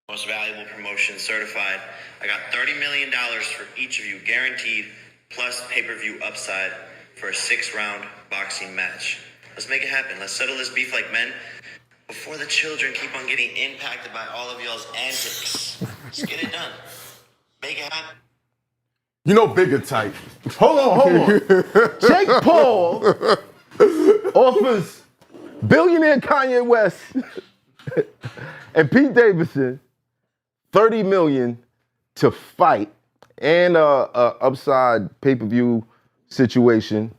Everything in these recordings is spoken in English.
Most valuable promotion certified. I got $30 million for each of you guaranteed, plus pay-per-view upside for a 6-round boxing match. Let's make it happen. Let's settle this beef like men before the children keep on getting impacted by all of y'all's antics. Let's get it done. Make it happen. You know BIGGA type. Hold on. Jake Paul offers billionaire Kanye West and Pete Davidson $30 million to fight and a upside pay-per-view situation.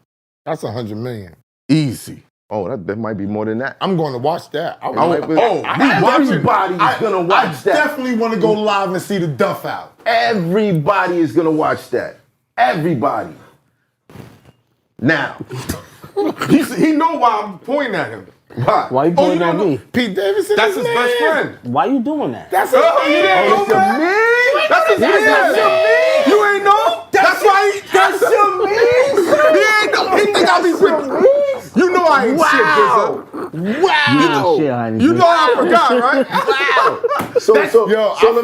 That's $100 million. Easy. Oh, that might be more than that. I'm going to watch that. Everybody's gonna watch that. I definitely want to go live and see the Duff out. Everybody is gonna watch that. Everybody. Now, he know why I'm pointing at him. Why? Why you pointing at me? Pete Davidson. That's his best friend. Why you doing that? That's his me. That's his man. You ain't know? That's why. That's your man. He ain't know. He think I be with. You know I ain't shit, Wow. You know I forgot, right? Wow. So let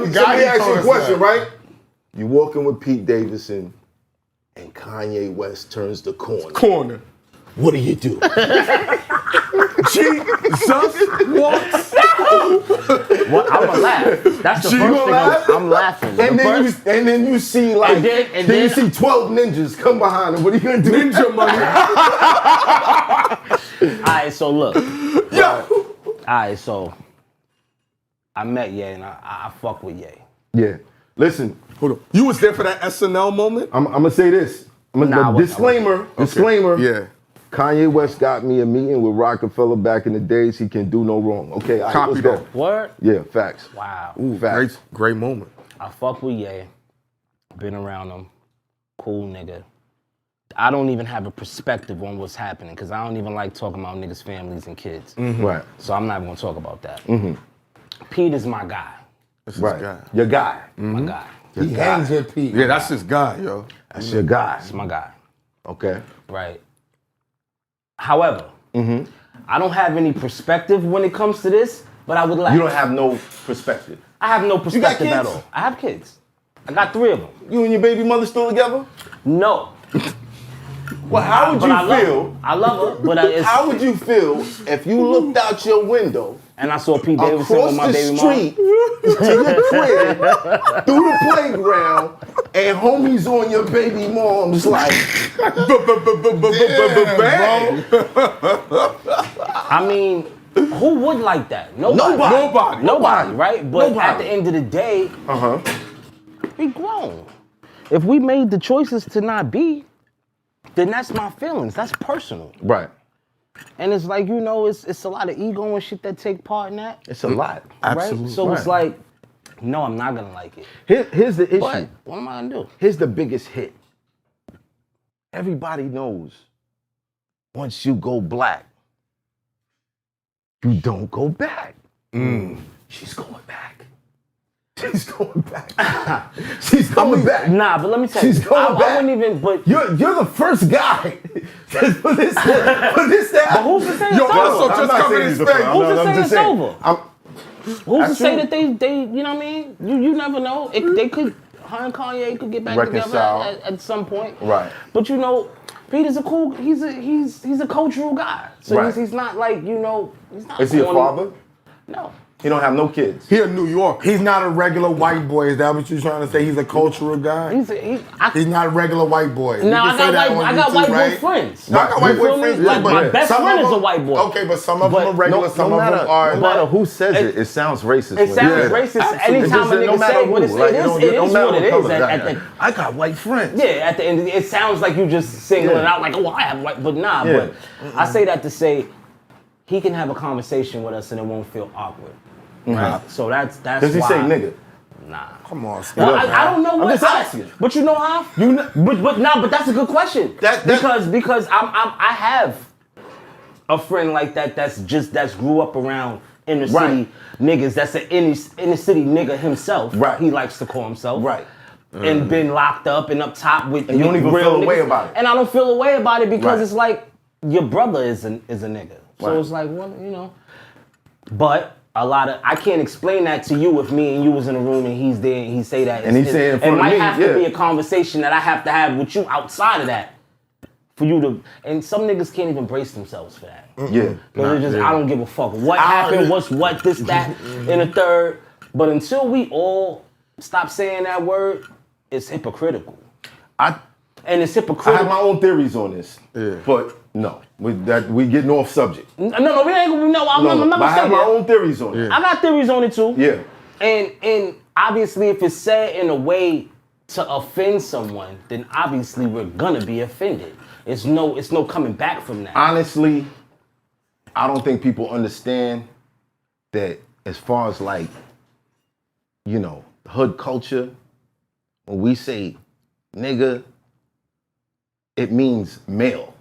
me ask you a question, right? You walking with Pete Davidson, and Kanye West turns the corner. What do you do? Jesus walks. Well, I'm gonna laugh. That's the first thing I'm laughing. And then you see like, then you see 12 ninjas come behind him. What are you gonna do? Ninja money. All right, so look. All right, so I met Ye and I fuck with Ye. Yeah. Listen, hold on. You was there for that SNL moment? I'm gonna say this. Disclaimer. Yeah. Kanye West got me a meeting with Rockefeller back in the days. He can do no wrong. Okay, Copy that. Word? Yeah, facts. Wow. Ooh, facts. Great moment. I fuck with Ye. Been around him. Cool nigga. I don't even have a perspective on what's happening because I don't even like talking about niggas' families and kids. Mm-hmm. Right. So I'm not even gonna talk about that. Mm-hmm. Pete is my guy. Right. Your guy. Mm-hmm. My guy. He hangs with Pete. Yeah, that's his guy, yo. That's your guy. That's my guy. Okay. Right. However, I don't have any perspective when it comes to this, but I would like. You don't have no perspective. I have no perspective kids? at all. I have kids. I got 3 of them. You and your baby mother still together? No. Well, how would you feel? I love her, but it's, how would you feel if you looked out your window and I saw Pete Davidson with my baby mom? Across the street to your crib, through the playground, and homies on your baby mom's like, bang. I mean, who would like that? Nobody, right? But at the end of the day, we grown. If we made the choices to not be, then that's my feelings. That's personal. Right. And it's like, you know, it's a lot of ego and shit that take part in that. It's a lot. Right? Absolutely. So it's like, no, I'm not gonna like it. Here's the issue. But what am I gonna do? Here's the biggest hit. Everybody knows once you go black, you don't go back. She's going back. She's going back. She's coming back. Nah, but let me tell you. She's going back. I wouldn't even, but you're the first guy for this to happen. But who's to say it's over? Also just covered his face. Who's to say it's over? Who's to say true. that they, you know what I mean? You never know. They could, her and Kanye could get back Reconcile. together at some point. Right. But you know, Pete is a cool. He's a cultural guy. So Right. he's not like, you know. He's not. Is he a corny. father? No. He don't have no kids. He in New York. He's not a regular white boy. Is that what you're trying to say? He's a cultural guy? He's not a regular white boy. Now I got white boy friends. No, I got white boy friends. Like my best friend is a white boy. Okay, but some of them are regular, some of them are. No matter who says it, it sounds racist. It sounds racist anytime a nigga say it, but it is what it is. I got white friends. Yeah, at the end of the day, it sounds like you just singling out like, oh, I have white, but nah. But I say that to say he can have a conversation with us and it won't feel awkward. Right? So that's Does he why. say nigga? Nah. Come on, Steve. I don't know what. I'm just asking. But you know how? But that's a good question. Because I have a friend like that that's grew up around inner city niggas. That's an inner city nigga himself. Right. He likes to call himself. Right. And been locked up and up top with. And you don't even feel a way about it. And I don't feel a way about it because it's like your brother is a nigga. So it's like, well, you know. But I can't explain that to you if me and you was in a room and he's there and he say that. And he's saying in front it of might me, have to be a conversation that I have to have with you outside of that. For you to, and some niggas can't even brace themselves for that. Yeah. Because it's just, I don't give a fuck. What happened, what's what, this, that, in a third. But until we all stop saying that word, it's hypocritical. And it's hypocritical. I have my own theories on this. Yeah. But no, we getting off subject. No, we ain't gonna know. I'm not gonna say I have my that. own theories on it. I got theories on it too. Yeah. And obviously if it's said in a way to offend someone, then obviously we're gonna be offended. It's no coming back from that. Honestly, I don't think people understand that as far as like, hood culture, when we say nigga, it means male.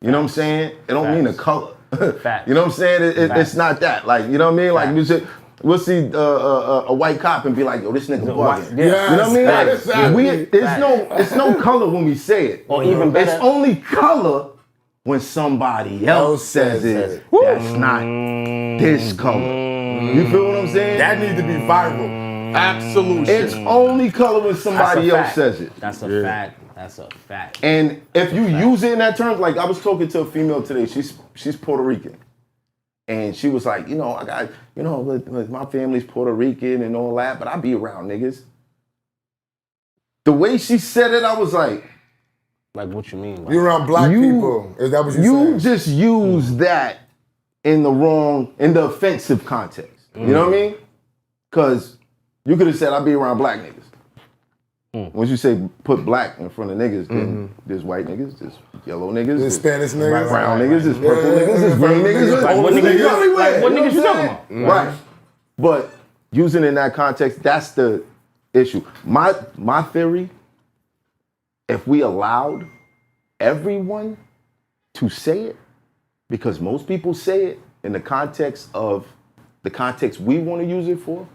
You know what I'm saying? It don't mean a color. Facts. You know what I'm saying? It's not that. Like, you know what I mean? Like, we'll see a white cop and be like, yo, this nigga bugging. Yes, you know what I mean? Like, exactly. it's no color when we say it. Or even better. It's only color when somebody else says it. That's not this color. You feel what I'm saying? That needs to be viral. Absolutely. It's only color when somebody else says it. That's a fact. That's a fact. And if you use it in that term, like I was talking to a female today, she's Puerto Rican. And she was like, I got, my family's Puerto Rican and all that, but I be around niggas. The way she said it, I was like, what you mean? You around black people. Is that what you saying? You just use that in the offensive context. You know what I mean? Because you could have said, I be around black niggas. Once you say put black in front of niggas, then there's white niggas, there's yellow niggas, there's Spanish niggas, brown niggas, there's purple niggas, there's green niggas, like what niggas you talking about? Right. But using it in that context, that's the issue. My theory, if we allowed everyone to say it, because most people say it in the context we want to use it for,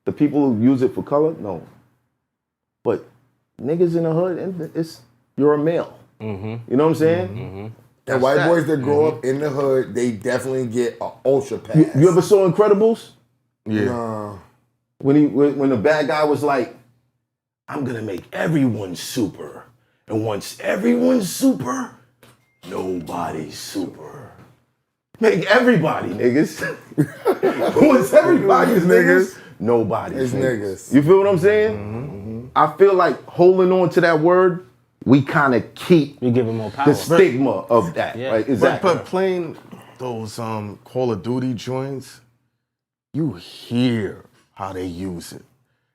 the people who use it for color, no. But niggas in the hood, you're a male. You know what I'm saying? And white boys that grow up in the hood, they definitely get an ultra pass. You ever saw Incredibles? Yeah. When the bad guy was like, I'm gonna make everyone super. And once everyone's super, nobody's super. Make everybody niggas. Once everybody's niggas, nobody's niggas. You feel what I'm saying? I feel like holding on to that word, we kind of keep we give it more power. The stigma of that. Yeah. Right? Exactly. But playing those Call of Duty joints, you hear how they use it.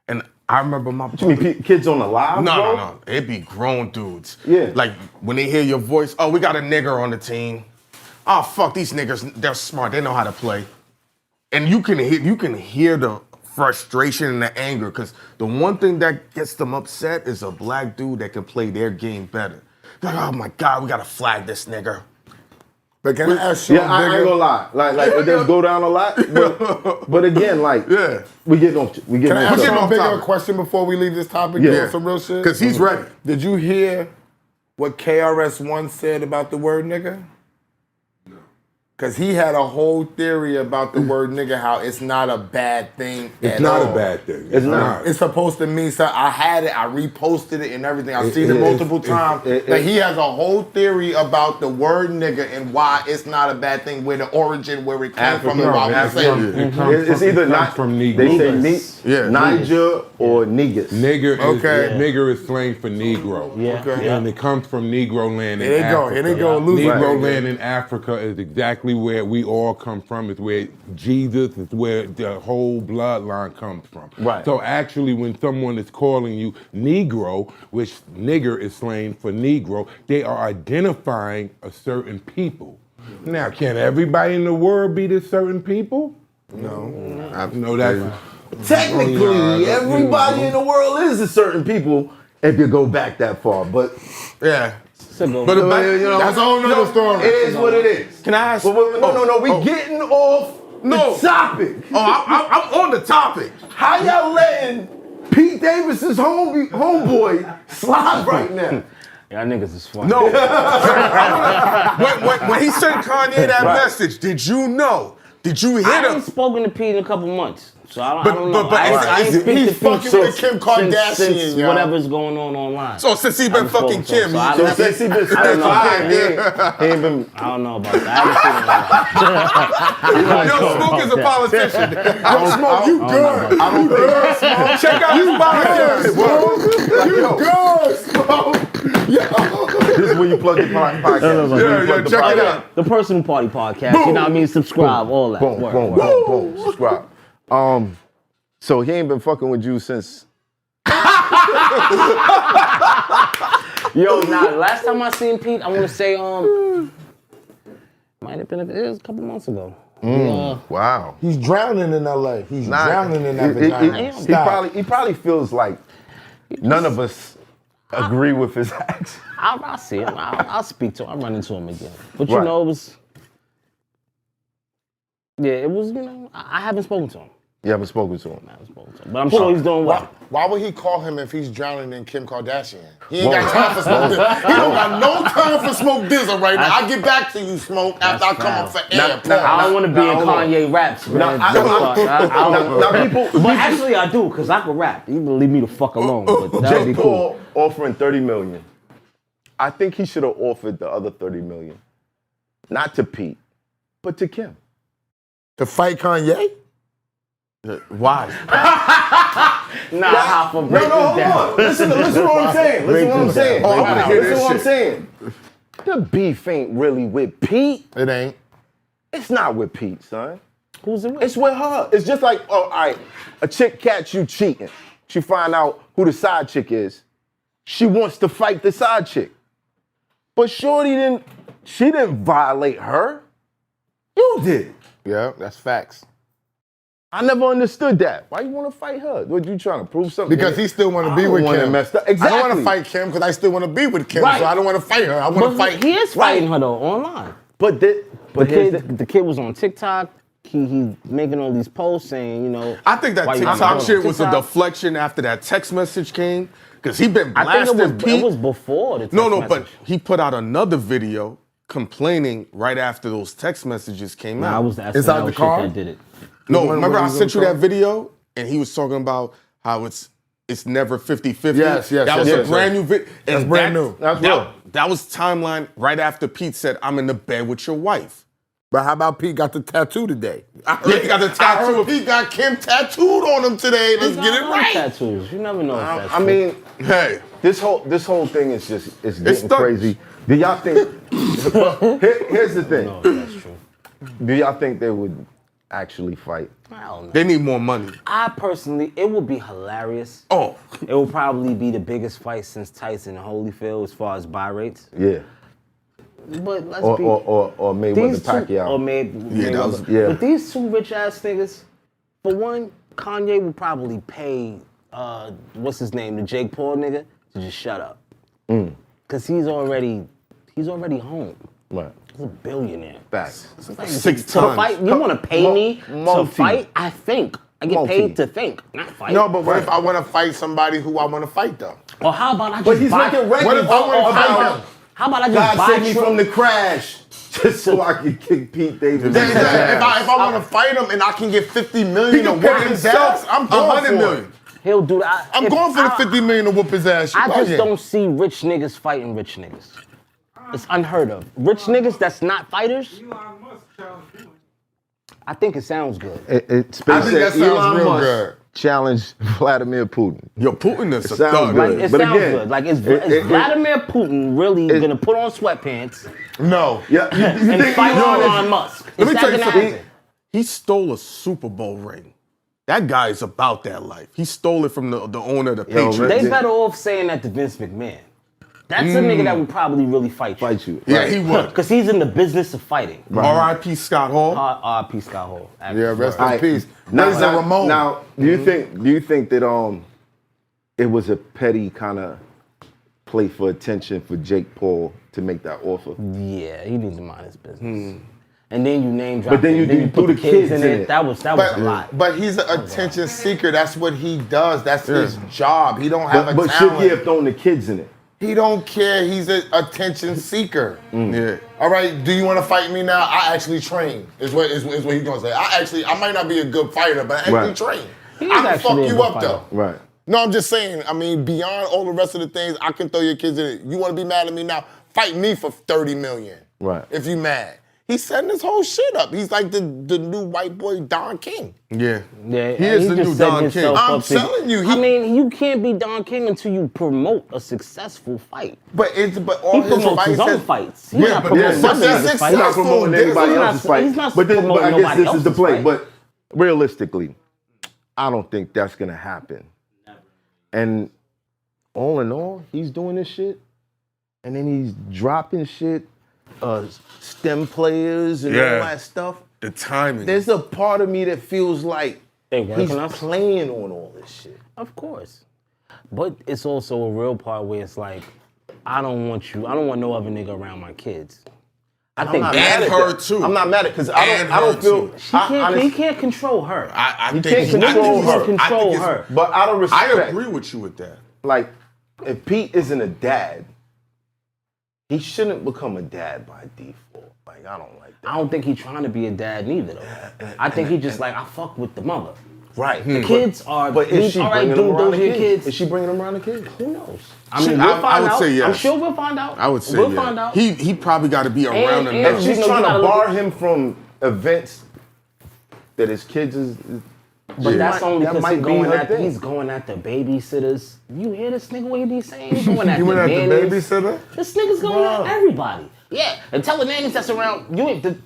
And I remember my What you mean, kids on the live? No. It'd be grown dudes. Yeah. Like when they hear your voice, oh, we got a nigger on the team. Oh, fuck, these niggas, they're smart. They know how to play. And you can hear the frustration and the anger, because the one thing that gets them upset is a black dude that can play their game better. Like, oh my God, we gotta flag this nigga. But can I ask you? Yeah, I ain't gonna lie. Like it does go down a lot. But again, we get off. Can I ask you a bigger question before we leave this topic? Yeah. Some real shit. Because he's ready. Did you hear what KRS-One said about the word nigga? Because he had a whole theory about the word nigga, how it's not a bad thing It's not a bad thing. It's not. It's supposed to mean something. I had it, I reposted it and everything. I've seen it multiple times. But he has a whole theory about the word nigga and why it's not a bad thing, where the origin, where it came from, and why we say it. It's either not from Negro. They say Niger or niggas. Nigger is slang for Negro. And it comes from Negro land in Africa. Here they go. Negro land in Africa is exactly where we all come from. It's where Jesus is, where the whole bloodline comes from. Right. So actually, when someone is calling you Negro, which nigger is slang for Negro, they are identifying a certain people. Now, can everybody in the world be this certain people? No. No, that's... Technically, everybody in the world is a certain people if you go back that far. But yeah. But that's a whole nother story. It is what it is. Can I ask? No. We getting off the topic. I'm on the topic. How y'all letting Pete Davidson's homeboy slide right now? Y'all niggas is funny. No. when he sent Kanye that message, did you know Did you I hear haven't him? spoken to Pete in a couple months, so I don't know. but I ain't speak he's to Pete fucking with Kim Kardashian, since yo. whatever's going on online. So since he been fucking Kim, so I So don't- since he been I don't know. he ain't been. I don't know about that. I haven't seen him. Yo, Smoke is a politician. Yo, Smoke, you good. I don't think. Check out his podcast. You good, Smoke. This is where you plug your podcast. Yeah, check it out. The Personal Party Podcast. You know what I mean? Subscribe, all that. Boom, Word, boom, word. boom, boom. Subscribe. So he ain't been fucking with you since. Yo, now last time I seen Pete, I want to say might have been it was a couple months ago. Wow. He's drowning in LA. He's drowning in that vagina. He probably feels like none of us agree with his acts. I'll see him. I'll speak to him. I'll run into him again. But you Right. know, it was. Yeah, it was. You know, I haven't spoken to him. You haven't spoken to him. I haven't spoken to him. But I'm sure he's doing well. Why would he call him if he's drowning in Kim Kardashian? He ain't got time for Smoke Dizzle. He don't got no time for Smoke Dizzle right now. I'll get back to you, Smoke, after I come up for air. I don't want to be in Kanye raps, man. Now people, But actually, I do, because I can rap. You can leave me the fuck alone. But that would be Jake cool. Paul offering $30 million. I think he should have offered the other $30 million, not to Pete, but to Kim. To fight Kanye? Why? Nah, Hoffa, break No, this hold down. on. Listen what I'm saying. Listen what I'm saying. Oh, I wanna hear Listen this what I'm shit. saying. The beef ain't really with Pete. It ain't. It's not with Pete, son. Who's it with? It's with her. It's just like, oh, all right, a chick catch you cheating. She find out who the side chick is. She wants to fight the side chick. But Shorty didn't violate her. You did. Yeah, that's facts. I never understood that. Why you want to fight her? What, you trying to prove something? Because he still want to be I don't with want it Kim. messed up. I don't want Exactly. to fight Kim because I still want to be with Kim, Right. so I don't want to fight her. I want to But fight. he is fighting her though online. But The kid was on TikTok. He's making all these posts saying, you know. I think that why you TikTok not shit on was a TikTok? deflection after that text message came. Because he been I blasting think Pete. it was before the text No, message. but he put out another video complaining right after those text messages came Nah, I out. was the Inside SNL the shit car? that did it. No, When remember he I was sent you on the that video and he was talking about how it's never 50-50. Yes, That was yes, a brand new video. That's brand new. That's real. That was timeline right after Pete said, I'm in the bed with your wife. But how about Pete got the tattoo today? Yeah, he got the tattoo. I heard Pete got Kim tattooed on him today. Let's get it right. Tattoos. You never know if that's I true. mean, Hey, this whole thing is just it's getting done. crazy. Do y'all think? Here's the thing. No, that's true. Do y'all think they would actually fight? I don't know. they need more money. I personally, it would be hilarious. Oh, It will probably be the biggest fight since Tyson and Holyfield as far as buy rates. Yeah. But let's Or be Mayweather these two, Pacquiao. or maybe that was- yeah. But these two rich ass niggas, for one, Kanye would probably pay what's his name, the Jake Paul nigga, to just shut up. Cause he's already home. Right. He's a billionaire. Facts. Like, 6 to times. fight, you want to pay me to multi. fight? I think. I get Multi. paid to think, not fight. No, but what if I want to fight somebody who I want to fight though? Or how about I just But he's buy? making records What if I want to about fight him? How about I just God buy saved me from the crash just so I could kick Pete Davidson. If I want to fight him and I can get 50 million He to can whoop pay his himself ass, I'm going 100 for million. it. He'll do that. I'm going for the 50 million to whoop his ass. I just Yeah. don't see rich niggas fighting rich niggas. It's unheard of. Rich niggas that's not fighters. I think it sounds good. I think that sounds real good. Challenge Vladimir Putin. Yo, Putin is a sounds thug. good. Like, it But sounds again, good. Like, is Vladimir Putin really gonna put on sweatpants No. Yeah. and fight Elon Musk? Let Is me that tell you gonna something. happen? He stole a Super Bowl ring. That guy is about that life. He stole it from the owner of the Yo, Patriots. They better off saying that to Vince McMahon. That's a nigga that would probably really fight you. Fight you. Yeah, he would. Because he's in the business of fighting. R.I.P. Scott Hall. R.I.P. Scott Hall. Yeah, rest in Alright, peace. Now, Ladies and Ramon. now, do you think that it was a petty kind of play for attention for Jake Paul to make that offer? Yeah, he needs to mind his business. And then you name drop. But then it, you put threw the kids in it. That was a lot. But he's an attention seeker. That's what he does. That's his job. He don't have But a should he talent. have thrown the kids in it? He don't care. He's an attention seeker. Yeah. All right. Do you want to fight me now? I actually train. Is what he's gonna say. I might not be a good fighter, but I actually train. I can fuck you up though. Right. No, I'm just saying. I mean, beyond all the rest of the things, I can throw your kids in it. You want to be mad at me now? Fight me for $30 million. Right. If you mad. He's setting his whole shit up. He's like the new white boy Don King. Yeah. Yeah, He is the new Don King. I'm telling you. I mean, you can't be Don King until you promote a successful fight. But all He promotes his own fights. He's not promoting other niggas' fights. He's not promoting anybody else's fight. He's not but I promoting guess nobody this is the else's play. fight. But realistically, I don't think that's gonna happen. And all in all, he's doing this shit, and then he's dropping shit, STEM players and all that stuff. The timing. There's a part of me that feels like he's us. playing on all this shit. Of course. But it's also a real part where it's like, I don't want no other nigga around my kids. I think not and mad at her that. too. I'm not mad at because I And don't her feel too. he can't control her. I He think can't control her. Control her. But out of respect, I agree with you with that. like, if Pete isn't a dad, he shouldn't become a dad by default. Like, I don't like that. I don't think he's trying to be a dad neither though. I think he just like, I fuck with the mother. Right. The kids are, But is she all right, bringing dude, them around those the are your kids? kids. Is she bringing them around the kids? Who knows? I mean, we'll I find would out. say yes. I'm sure we'll find out. I would say we'll yeah. find out. He probably got to be around And- enough. If she's You know, trying you to gotta look bar at- him from events that his kids is. But that's only that because might be her thing. he's going after babysitters. You hear this nigga what he be saying? He's going after You went at the nannies. babysitter? This nigga's going at everybody. Yeah, and tell the nannies that's around you ain't the.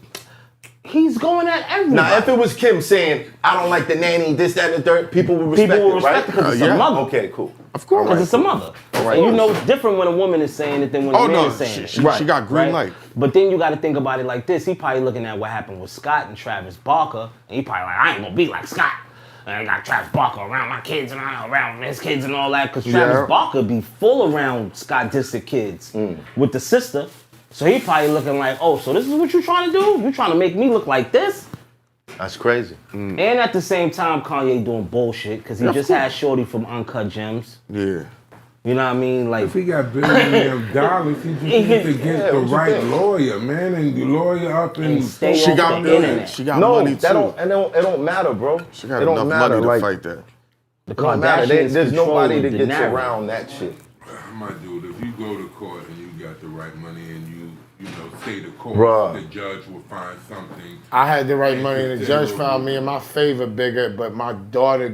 He's going at everybody. Now, if it was Kim saying, I don't like the nanny, this, that, and the third, people would respect People will it, right? respect it because it's a mother. Okay, cool. Of course. Because it's a mother. right. And you know it's different when a woman is saying it than when a man is saying it. She got green light. But then you got to think about it like this. He probably looking at what happened with Scott and Travis Barker, and he probably like, I ain't gonna be like Scott. I got Travis Barker around my kids and around his kids and all that. Because Travis Barker be full around Scott Disick kids with the sister. So he probably looking like, oh, so this is what you trying to do? You trying to make me look like this? That's crazy. And at the same time, Kanye doing bullshit because he just had Shorty from Uncut Gems. Yeah. You know what I mean? Like, If he got billions of dollars, he just needs to get the right lawyer, man, and the lawyer up and stay She off got the millions. internet. She got No, money too. it don't matter, bro. She got it don't enough matter, money like, to fight that. The it don't matter. Kardashians There's nobody control that the gets narrative. around that shit. My dude, if you go to court and you got the right money and you say to court, Bruh. the judge will find something. I had the right money, and the judge found me in my favor bigger, but my daughter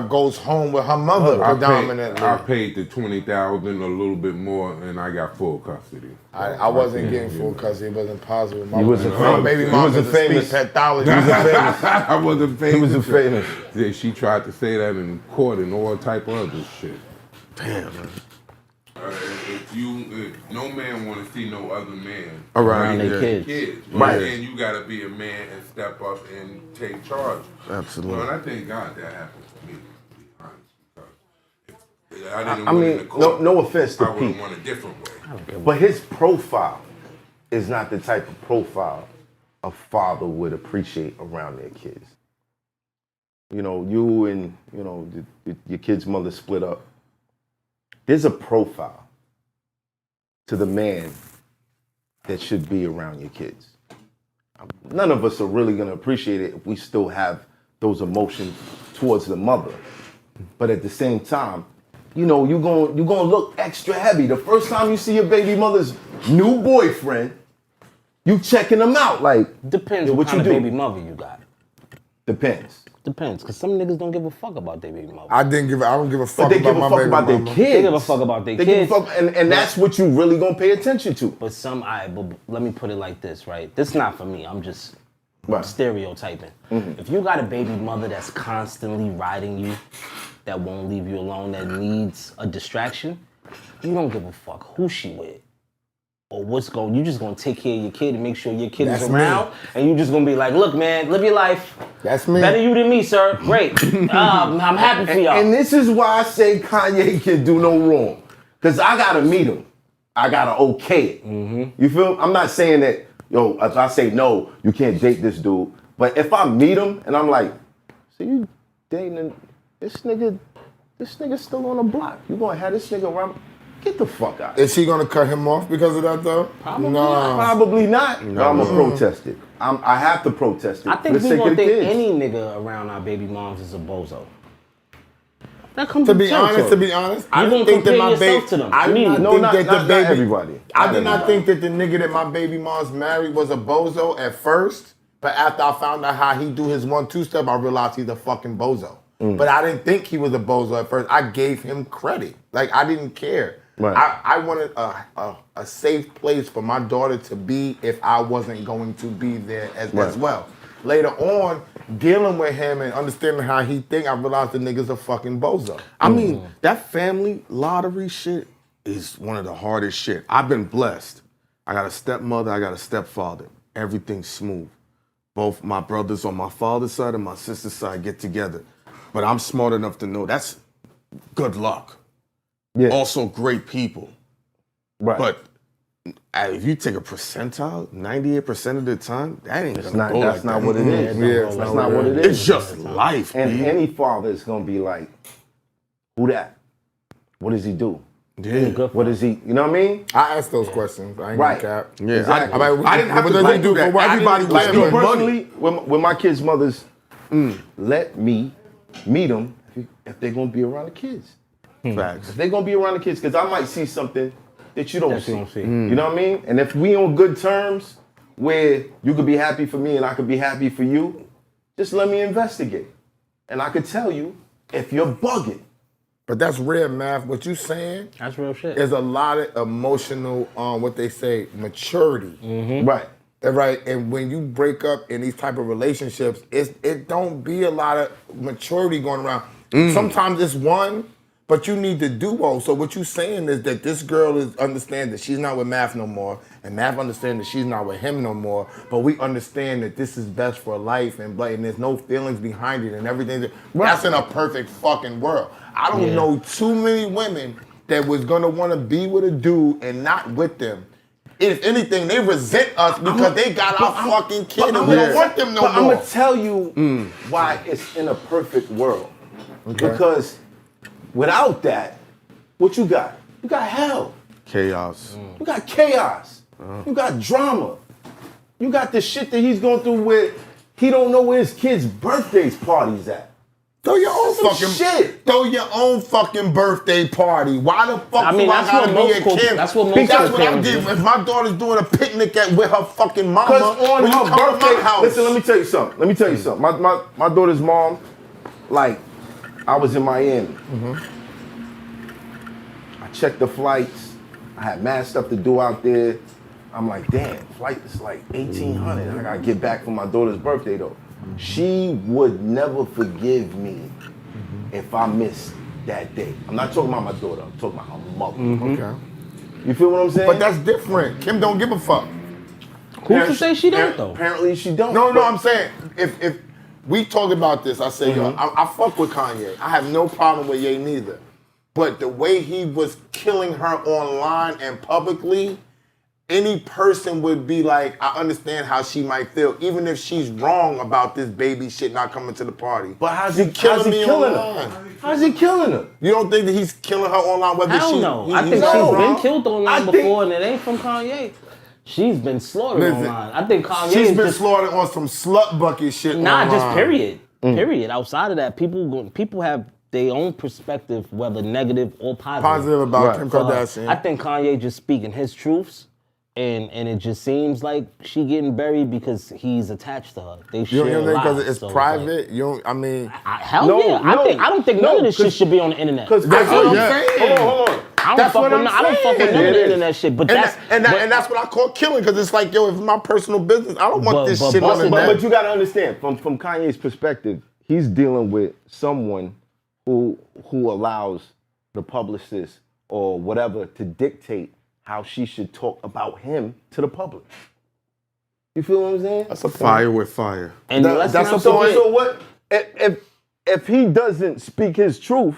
goes home with her mother predominantly. I paid the $20,000, a little bit more, and I got full custody. I wasn't getting full custody. It wasn't possible. My, He wasn't my famous. baby He mom wasn't was a famous. speech pathology. I wasn't famous. He wasn't famous. Yeah, she tried to say that in court and all type of other shit. Damn, man. If no man want to see no other man Around their their kids. but Right. then you got to be a man and step up and take charge. Absolutely. Well, and I thank God that happened to me, to be honest, because if I didn't I win in mean, the court, no offense to I would have Pete, won a different way. but his profile is not the type of profile a father would appreciate around their kids. You know, you and, your kid's mother split up. There's a profile to the man that should be around your kids. None of us are really gonna appreciate it if we still have those emotions towards the mother. But at the same time, you're gonna look extra heavy. The first time you see your baby mother's new boyfriend, you checking them out. Like, Depends yo, what kind you of do? baby mother you got. Depends. Depends, because some niggas don't give a fuck about their baby mother. I don't give a But fuck they give about a my fuck baby about their mama. kids. They give a fuck about their They give kids. a fuck, and that's what you really gonna pay attention to. But but let me put it like this, right? This is not for me. I'm just Right. stereotyping. If you got a baby mother that's constantly riding you, that won't leave you alone, that needs a distraction, you don't give a fuck who she with. Or you just gonna take care of your kid and make sure your kid That's is me. around, and you just gonna be like, look, man, live your life. That's me. Better you than me, sir. Great. I'm happy for y'all. And this is why I say Kanye can do no wrong. Because I gotta meet him. I gotta okay it. You feel? I'm not saying that, if I say no, you can't date this dude. But if I meet him and I'm like, so you dating this nigga's still on the block. You gonna have this nigga around? Get the fuck out. Is she gonna cut him off because of that though? Probably no. Probably not. No. I'm gonna protest it. I have to protest it. I think we gonna think any nigga around our baby moms is a bozo. That comes to be honest, I don't think that my baby. Not everybody. I did not think that the nigga that my baby mom's married was a bozo at first, but after I found out how he do his 1-2 step, I realized he's a fucking bozo. But I didn't think he was a bozo at first. I gave him credit. Like I didn't care. Right. I wanted a safe place for my daughter to be if I wasn't going to be there as well. Later on, dealing with him and understanding how he think, I realized the nigga's a fucking bozo. I mean, that family lottery shit is one of the hardest shit. I've been blessed. I got a stepmother, I got a stepfather. Everything's smooth. Both my brothers on my father's side and my sister's side get together. But I'm smart enough to know that's good luck. Yeah. Also great people. Right. But if you take a percentile, 98% of the time, that ain't gonna go that's not what it is. Yeah, that's not what it is. It's just life. And any father is gonna be like, who that? What does he do? Yeah. What is he? You know what I mean? I asked those questions. I ain't gonna cap. Yeah. Exactly. I didn't have to do that. Everybody was doing money. When my kids' mothers let me meet them if they're gonna be around the kids. Facts. If they're gonna be around the kids, because I might see something that you don't see. You know what I mean? And if we on good terms, where you could be happy for me and I could be happy for you, just let me investigate. And I could tell you if you're bugging. But that's real, Math. What you saying? That's real shit. There's a lot of emotional, what they say, maturity. Right. Right. And when you break up in these type of relationships, it don't be a lot of maturity going around. Sometimes it's one, but you need the duo. So what you saying is that this girl understands that she's not with Math no more, and Math understands that she's not with him no more, but we understand that this is best for life, and there's no feelings behind it and everything. That's in a perfect fucking world. I don't know too many women that was gonna wanna be with a dude and not with them. If anything, they resent us because they got our fucking kid and we don't want them no more. I'm gonna tell you why it's in a perfect world. Okay. Because without that, what you got? You got hell. Chaos. You got chaos. You got drama. You got the shit that he's going through where he don't know where his kids' birthdays parties at. Throw your own fucking shit. Throw your own fucking birthday party. Why the fuck do I gotta be a kid? That's what I'm getting. If my daughter's doing a picnic with her fucking mama, because on her birthday, listen, let me tell you something. My daughter's mom, like, I was in Miami. I checked the flights. I had mad stuff to do out there. I'm like, damn, flight is like $1,800. I gotta get back for my daughter's birthday though. She would never forgive me if I missed that day. I'm not talking about my daughter. I'm talking about her mother. Okay. You feel what I'm saying? But that's different. Kim don't give a fuck. Who can say she don't though? Apparently she don't. No, I'm saying if we talked about this, I say, yo, I fuck with Kanye. I have no problem with Ye neither. But the way he was killing her online and publicly, any person would be like, I understand how she might feel, even if she's wrong about this baby shit not coming to the party. But how's he killing her? How's he killing her? You don't think that he's killing her online? Hell no. I think she's been killed online before, and it ain't from Kanye. She's been slaughtered online. I think Kanye she's been slaughtered on some slut bucket shit. Nah, just period. Period. Outside of that, people have their own perspective, whether negative or positive. Positive about Kim Kardashian. I think Kanye just speaking his truths. And it just seems like she getting buried because he's attached to her. They share you don't think because it's so private? You don't. I mean, hell yeah. I don't think none of this shit should be on the internet. Because that's what I'm saying. Hold on. I don't fuck with none of the internet shit. But that's what I call killing. Because it's like, yo, it's my personal business. I don't want this shit on the net. But you gotta understand, from Kanye's perspective, he's dealing with someone who allows the publicist or whatever to dictate how she should talk about him to the public. You feel what I'm saying? That's a point. Fire with fire. And that's a point. So what? If he doesn't speak his truth,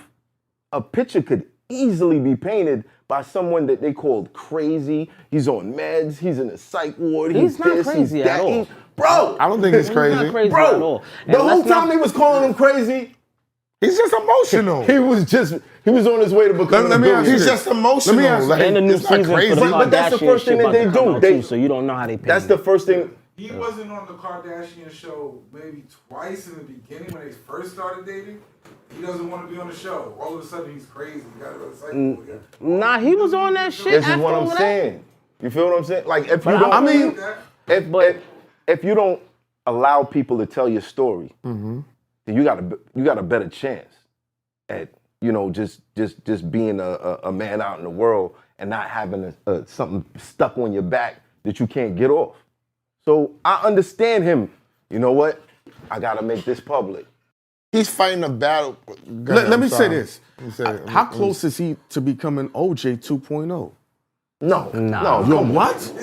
a picture could easily be painted by someone that they called crazy. He's on meds. He's in a psych ward. He's not crazy at all. Bro, I don't think he's crazy. He's not crazy bro, at all. The whole time they was calling him crazy, He's just emotional. He was on his way to becoming a billionaire. He's just emotional. And the new season for the But that's the Kardashian first shit thing that about they to come do. out They- too, so you don't know how they pay That's them. the first thing. He wasn't on the Kardashian show maybe twice in the beginning when they first started dating. He doesn't want to be on the show. All of a sudden, he's crazy. He got to go to cycle again. Nah, he was on that shit. This is after what all I'm that. saying. You feel what I'm saying? Like if you But don't, I mean, if you don't allow people to tell your story, then you got a better chance at just being a man out in the world and not having something stuck on your back that you can't get off. So I understand him. You know what? I gotta make this public. He's fighting a battle. Let me say this. How close is he to becoming OJ 2.0? No. Yo, what?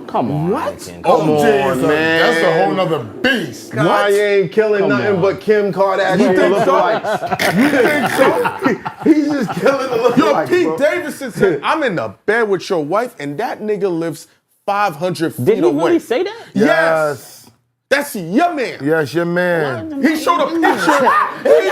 Come on. What? Anakin. Come on, man. That's a whole nother beast. Kanye ain't killing nothing but Kim Kardashian lookalikes. You think so? He's just killing the lookalikes. Yo, Pete bro. Davidson said, I'm in the bed with your wife, and that nigga lives 500 feet Did he away. really say that? Yes. That's your man. Yes, your man. He showed a picture. He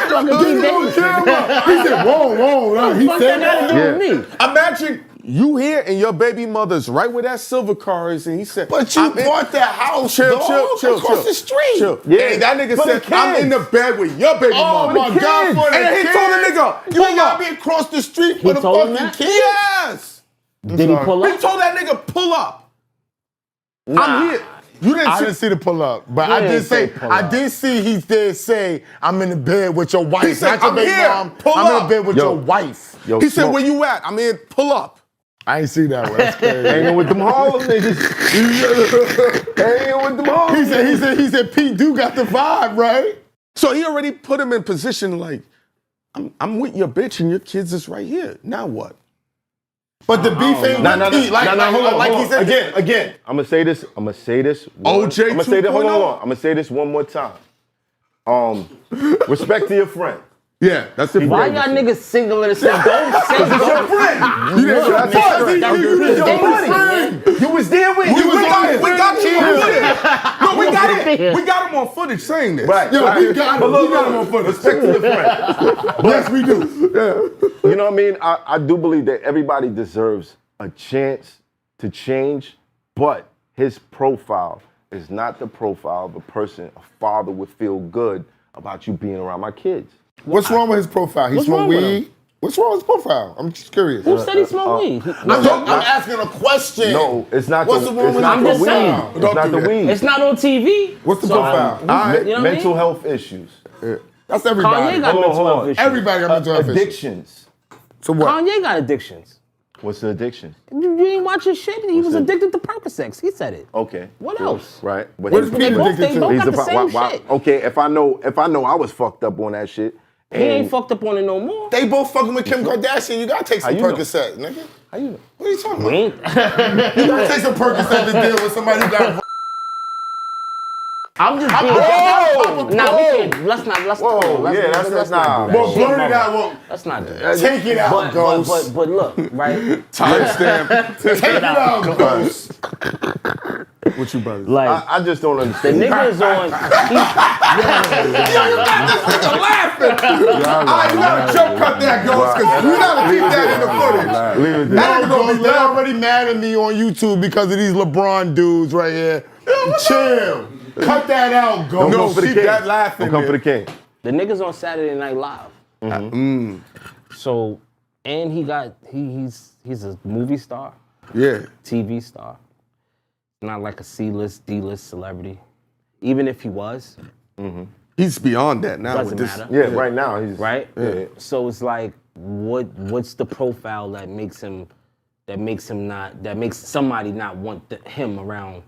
said, whoa. He said that. Imagine you here and your baby mother's right where that silver car is, and he said, But you bought the house, chill, across the street. Chill. Yeah. And that nigga For the said, I'm kids. in the bed with your baby Oh mother. my God, for the And he kids. told the nigga, You pull ain't gotta up. be across the street for the told him fucking that? kids. Yes. Did he pull He up? told that nigga, pull up. I'm here. You didn't I see didn't see the pull up, but I didn't did say say, pull I up. did see he did say, I'm in the bed with your wife. He said, Not your I'm baby here. mom. Pull I'm in up. the bed with Yo. your wife. Yo, He said, Smoke. where you at? I'm in, pull up. I ain't see that one. That's crazy. Hanging with them Harlem niggas. Hanging with them Harlem He said, Pete do got the vibe, right? So he already put him in position like, I'm with your bitch and your kids is right here. Now what? But the beef ain't with Pete. Like he said, Again. I'm gonna say this. OJ I'm gonna say this. Hold 2.0? on. I'm gonna say this one more time. Respect to your friend. Yeah, that's it. Why y'all niggas singling us out? Don't say Your friend. You was there with him. We got him on footage. No, we got him on footage saying this. Right. Yo, right. we got him. But We got him on footage. Respect to your friend. Yes, we do. You know what I mean? I do believe that everybody deserves a chance to change, but his profile is not the profile of a person a father would feel good about you being around my kids. What's wrong with his profile? He What's smoke wrong with weed? What's wrong with his profile? I'm just curious. Who said he smoked weed? I'm asking a question. No, it's not What's the, wrong it's with not his the I'm just weed. saying. It's not the weed. It's not on TV. What's the profile? You know what I mean? Mental health issues. That's everybody. Kanye got Hold on, mental hold health on. issues. Everybody got mental health issues. Addictions. So what? Kanye got addictions. What's the addiction? You didn't watch his shit. He was it? addicted to Percocets. He said it. Okay. What else? Right. But What is They Pete both, addicted they to? both he's got the same why- shit. okay, if I know I was fucked up on that shit. He ain't fucked up on it no more. They both fucking with Kim Kardashian. You gotta take some How you know? Percocet, nigga. How you know? What are you talking We about? ain't. You gotta take some Percocet to deal with somebody who got. I'm just being. Whoa! Nah, we can't. Let's not. Let's Whoa, let's, yeah, let's, that's not nah. do that Well, shit, blur it mama. out. Well, Let's not do that. take it out, Ghost. But look, right? Timestamp. Take it out, Ghost. What you about? Like I just don't the understand. nigga is on. You gotta jump cut that Ghost, because you gotta keep that in the footage. Leave it No, there. Ghost, they already mad at me on YouTube because of these LeBron dudes right here. Chill. Cut that out, Ghost. No, for the keep king. that laughing Don't come for the there. king. The nigga's on Saturday Night Live. So, and he's a movie star, Yeah. TV star. Not like a C-list, D-list celebrity. Even if he was, He's beyond that now. doesn't with this. matter. Yeah, right now he's Right? Yeah. So it's like, what's the profile that makes somebody not want him around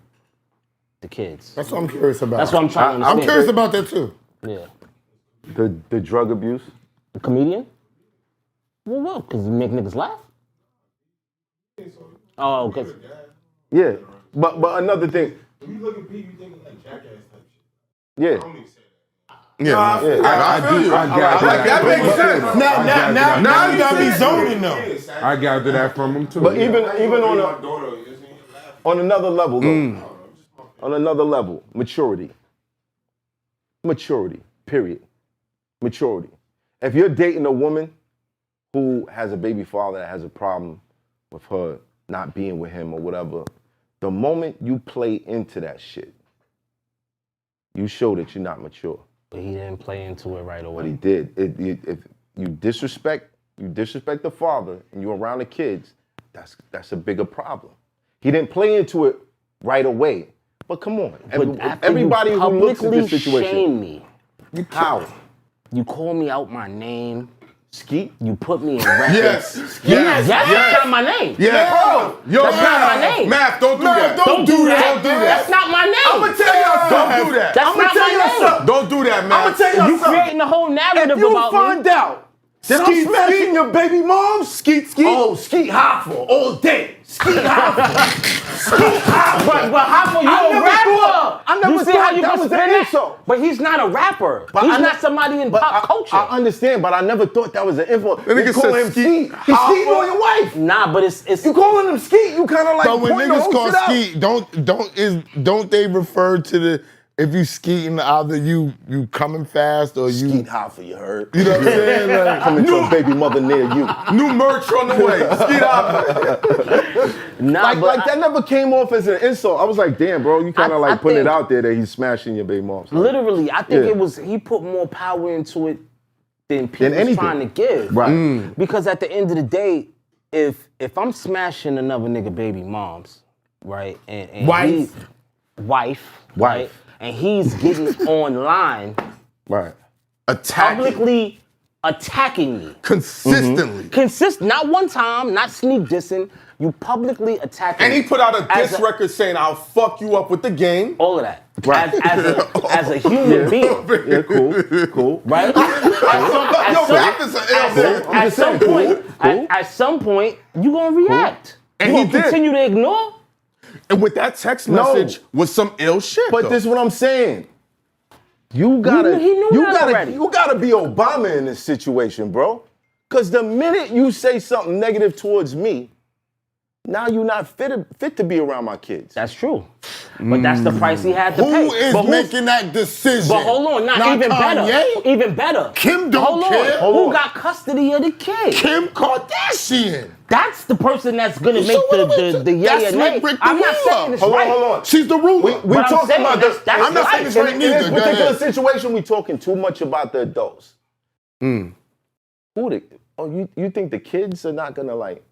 the kids? That's what I'm curious about. That's what I'm trying to I'm understand. curious about that too. Yeah. The drug abuse. A comedian? Well, what? Because you make niggas laugh? Oh, because... Yeah. But another thing. When you look at Pete, you think like jackass type shit. Yeah. I don't even say that. Yeah, I feel you. That makes sense. Now you got me zoning though. I gathered that from him too. But even on My daughter, you see, laugh. on another level though. On another level, maturity. Maturity. Period. Maturity. If you're dating a woman who has a baby father that has a problem with her not being with him or whatever, the moment you play into that shit, you show that you're not mature. But he didn't play into it right away. But he did. If you disrespect the father and you're around the kids, that's a bigger problem. He didn't play into it right away. But come on, everybody who looks at this situation, shame me. How? You call me out my name. Skeet? You put me in records. Yes. That's not my name. Yeah. Bro, Yo, that's not my name. Math, don't do that. Don't do that. That's not my name. I'm gonna tell y'all something. Don't do that. That's not my name. Don't do that, man. I'm gonna tell y'all You something. creating a whole narrative If you about find me. out that I'm smashing your baby mom, Skeet. Oh, Skeet Hoffa all day. Skeet Hoffa. Skeet Hoffa. But Hoffa, you're a rapper. I never You see thought how you that can was spin an it? insult. But he's not a rapper. But He's I not ne- somebody in But pop culture. I understand, but I never thought that was an influence. That nigga You call said him Skeet Skeet. He's Skeeting on your wife. Nah, but it's You calling him Skeet, you kind of like But when pointing the niggas whole call shit out. skeet, don't they refer to the if you skeeting either you coming fast or you Skeet Hoffa, you heard? you know what I'm saying? Like, Coming to a baby mother near you. New merch on the way. Skeet Hoffa. nah, Like that never came off as an insult. I was like, damn, bro, you kind I of like putting it think- out there that he's smashing your baby mom. literally, I think Yeah. it was he put more power into it than people was anything. trying to give. Right. Because at the end of the day, if I'm smashing another nigga baby moms, right, and Wife. wife, right, and he's getting online, Right. publicly attacking me, Consistently. not one time, not sneak dissing, you publicly attacking And me. he put out a As diss record saying, I'll fuck you up with the game. all of that. Right. As a human being, Yeah, cool. right? At some point, you gonna react. And you he gonna did. continue to ignore. And with that text No. message was some ill shit. But though. this is what I'm saying. You gotta, He knew that already. you gotta be Obama in this situation, bro. Cause the minute you say something negative towards me, now you're not fit to be around my kids. That's true. But that's the price he had to pay. who is But making that decision? But hold on, not even Kanye? better. Even better. Kim don't hold care. On. Hold Who on. got custody of the kid? Kim Kardashian. That's the person that's gonna make So what the yay that's or like nay. Rick I'm not the saying it's ruler. right. Hold on. She's the ruler. We But I'm talking saying about that's- this. that's I'm not saying right. it's right In this neither. Go particular ahead. situation, we talking too much about the adults. Who you think the kids are not gonna like?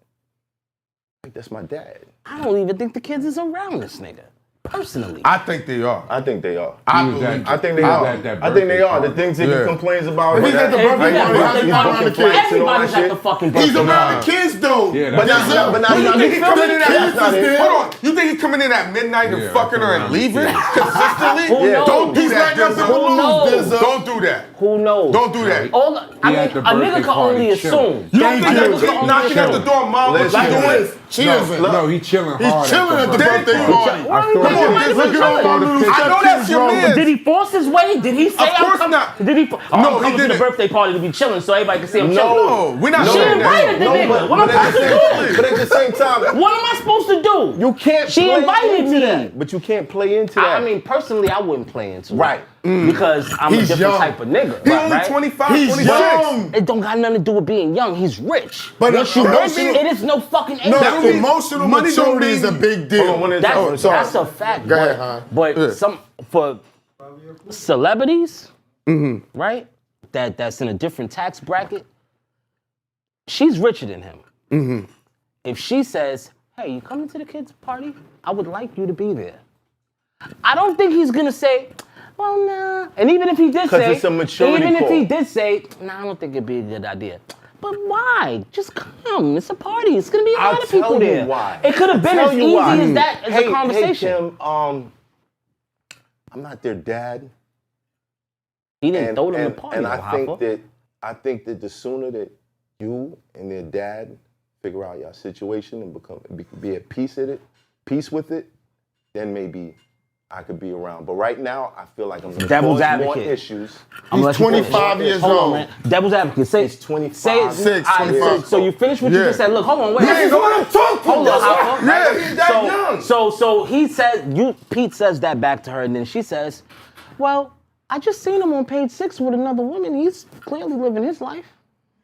That's my dad. I don't even think the kids is around this nigga. Personally. I think they are. I think they are. I was believe. at- I think they I was are. at that I think they birthday are. The party. things that he Yeah. complains about. He's at the that- birthday like, party. he's He's around around the the kids and all Everybody's that at the shit. fucking He's birthday around party. the kids though. Yeah, But that's now, What do you think he coming in That's not it. Hold on. You think he's coming in at midnight and Yeah, fucking her I and come leaving around consistently? Who knows? Don't do He's that, letting us Dizzo. Who knows? Dizzo. Don't do that. Who knows? Don't do that. All the, I He mean, at the a nigga birthday can party only chilling. assume. You don't think A that nigga can kid only knocking at the assume. door, mom was Listen, doing listen. She isn't. No, he chilling hard. He's chilling at the birthday birthday party. party. Why I he thought might you- as well Look at chilling. all the little I know that's your man. Did he force his way? Did he say Of I'm course coming? not. Did he? No, I'm he coming to the didn't. birthday party to be chilling so everybody can see him chilling. No, we're not She saying invited that. the nigga. What am I supposed to do? But at the same time, What am I supposed to do? you can't. She play invited into me. that. But you can't play into that. I mean, personally, I wouldn't play into it. Right. Because I'm He's a different young. type of nigga. He's right? only right? 25, He's 26. young. It don't got nothing to do with being young. He's rich. But Once you rich, emotional- it is no fucking age. No, That means emotional money don't maturity is a mean- big deal. Hold on, one at a time. That's a fact. Go but, ahead, huh? But some for celebrities, right? That's in a different tax bracket. She's richer than him. If she says, "Hey, you coming to the kids' party? I would like you to be there." I don't think he's gonna say, "Well, nah." And even if he did 'Cause say, it's a maturity even if he call. did say, "Nah, I don't think it'd be a good idea." But why? Just come. It's a party. It's gonna be a I'll lot of people tell you there. why. It could have been Tell as you easy why. as that as a conversation. Hey, Kim, I'm not their dad. He didn't throw them the party. and though, I think that the sooner that you and their dad figure out your situation and be at peace with it, then maybe I could be around. But right now, I feel like I'm gonna Devil's cause more advocate. issues. He's 25 years Hold on, old. man. Devil's advocate. Say He's 25. Say it. Six, All right, 25. So you finished what you Yeah. just said. Look, hold on, wait. This is what I'm talking Hold on, about. Hoffa. Yeah, he's that young. So he said, Pete says that back to her, and then she says, well, I just seen him on page 6 with another woman. He's clearly living his life.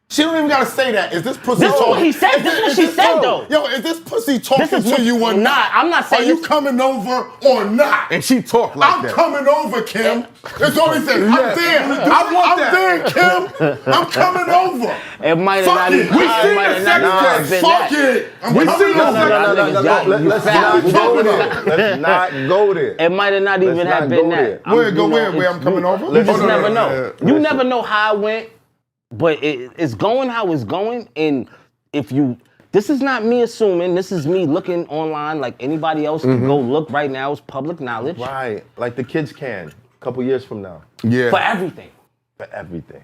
She don't even gotta say that. Is this pussy This is talking? what he said. This is what she said, though. Yo, is this pussy talking This is to you or nah, not? I'm not saying Are you this- coming over or not? And she talked like I'm that. coming over, Kim. That's all he said. I'm there. I'm there, Kim. I'm coming over. It might have Fuck not it. even. We it seen might the have second not time. been Fuck that. it. I'm We coming seen the over. Let's not go there. Let's not go there. It might have not even Let's have not been go that. there. Where go where? Where I'm coming over? You just Oh, no, never no, know. no. You never know how it went, but it's going how it's going. And if you, this is not me assuming. This is me looking online like anybody else can go look right now. It's public knowledge Right, like the kids can. A couple years from now. Yeah. for everything. For everything.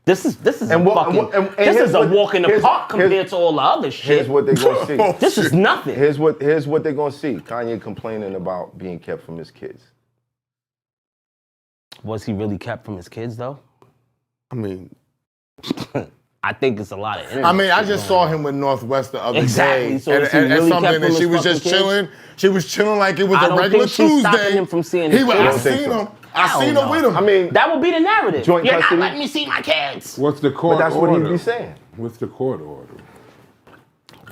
This is And a what- fucking. and- and this here's is a what- walk in the here's- park compared here's- to all the other shit. Here's what they're gonna see. This is nothing. Here's what they're gonna see. Kanye complaining about being kept from his kids. Was he really kept from his kids though? I mean, I think it's a lot of. I mean, I shit just going saw him with Northwest the other Exactly. day. So is he and really something, kept and from she his was just fucking kids? chilling. She was chilling like it was I a don't regular think she's Tuesday. stopping him from seeing his I kids. seen him. I Hell seen no. him with him. I mean, That would be the narrative. Joint You're custody? not letting me see my kids. What's the court but that's order? what he'd be saying. What's the court order?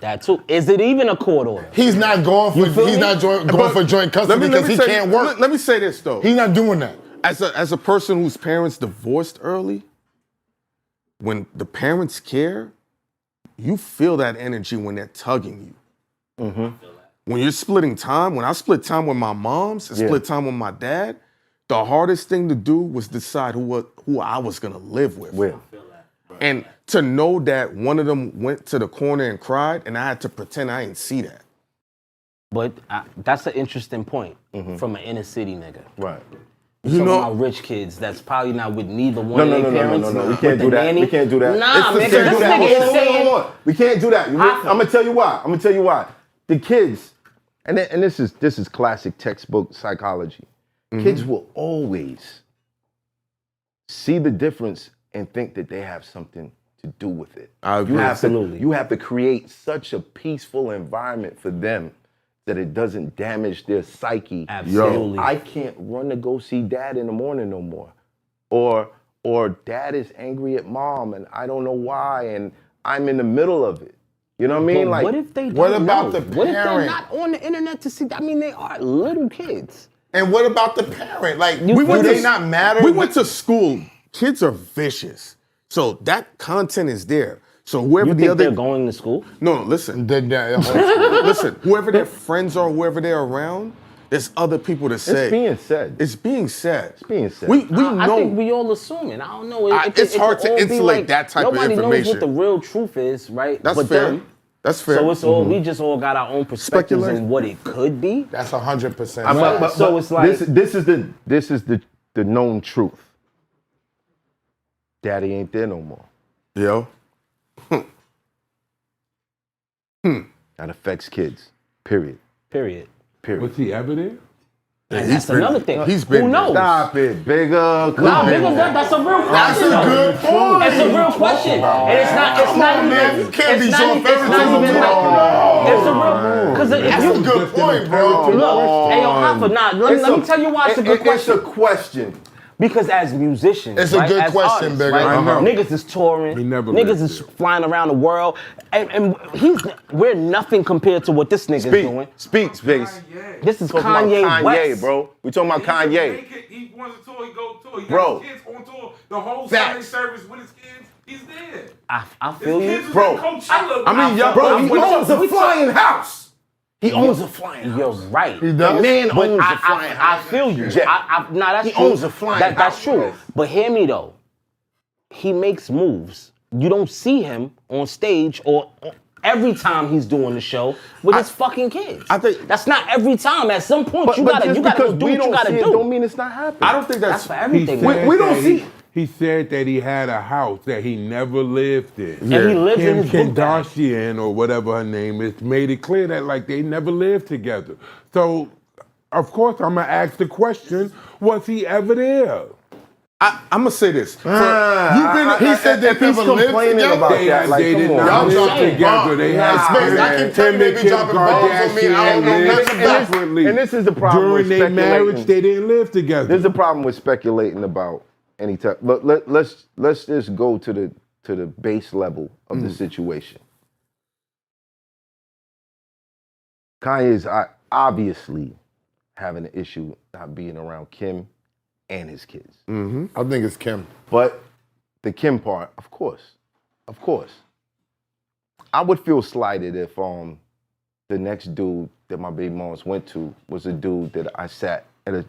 That too. Is it even a court order? He's not going for. feel He's me? not going but for joint custody because he say, can't work. Let me say this though. He's not doing that. As a person whose parents divorced early, when the parents care, you feel that energy when they're tugging you. When you're splitting time, when I split time with my moms and split time with my dad, the hardest thing to do was decide who I was gonna live with. And to know that one of them went to the corner and cried, and I had to pretend I didn't see that. But that's an interesting point from an inner city nigga. Right. You know- know, about rich kids that's probably not with neither one No, of no, their no, no, parents. no, no. We with can't the do that. nanny. We can't do that. Nah, It's man, the- this nigga is saying. We can't do that. I'm gonna tell you why. The kids, and this is classic textbook psychology. Kids will always see the difference and think that they have something to do with it. I agree. Absolutely. You have to create such a peaceful environment for them that it doesn't damage their psyche. Absolutely. I can't run to go see dad in the morning no more. Or dad is angry at mom and I don't know why and I'm in the middle of it. You know what I mean? But Like, what if they don't what about know? the What if they're parent? not on the internet to see? I mean, they are little kids. And what about the parent? Like, You- do went they to- not matter? We went to school. Kids are vicious. So that content is there. So whoever You the think other they're going to school? No, listen. The Listen, whoever their friends are, whoever they're around, there's other people to say. it's being said. It's being said. It's being said. We I know. think we all assuming. I don't know. It's hard to could all be insulate like, that type of nobody knows information. what the real truth is, right? That's but fair. them. That's fair. So it's all we just all got our own perspectives Speculation. on what it could be. That's 100%. So it's like- this is the known truth. Daddy ain't there no more. Yo. That affects kids. Period. Period. Was he ever there? And that's another thing. He's been Who knows? Stop it, bigger. Nah, nigga, that's a real question. That's a though. good point. It's a real question, and it's not. It's Come not on, even. man. You can't it's be not so even- it's not favorable. even like- It's a real. Because if That's you a good point, bro. look, hey yo, Hoffa, nah. Let me tell you why it's a good question. It's a question. Because as musicians, It's a right, good as question, artists, Bigger. right, I know. niggas is touring, He never niggas lived is there. flying around the world, and we're nothing compared to what this nigga's doing. Speak, Space. Kanye. This is Talking about Kanye Kanye, West, bro. We talking about Kanye. He wants a tour, he go tour. He Bro. got his kids on tour. The whole Facts. Sunday service with his kids, he's there. I His feel kids you, was Bro. at Coachella. I mean, y'all- Bro, he When- owns a flying house. He owns a flying house. You're right. He does? The man But owns a I flying house. feel you. Jeff. Nah, that's He true. owns a flying That's house. true. But hear me though. He makes moves. You don't see him on stage or every time he's doing the show with his fucking kids. I think- that's not every time. At some point, you gotta just go do because what we you don't gotta see it do. don't mean it's not happening. I don't think That's that's. for He everything. said man. We don't that see- He said that he had a house that he never lived in. And he lives in his book bag. Kardashian or whatever her name is made it clear that like they never lived together. So, of course, I'm gonna ask the question: was he ever there? I'm gonna say this. He said they never lived complaining together. about that. Like, they come did on. not Y'all live dropping together. bombs. They Nah, had Space, I can tell you they be dropping bombs on me. I don't know nothing about it. separately. And this is the problem During with their speculating. marriage, they didn't live together. There's a problem with speculating about any type. Let's just go to the base level of the situation. Kanye's obviously having an issue not being around Kim and his kids. I think it's Kim. But the Kim part, of course. I would feel slighted if the next dude that my baby moms went to was a dude that I sat in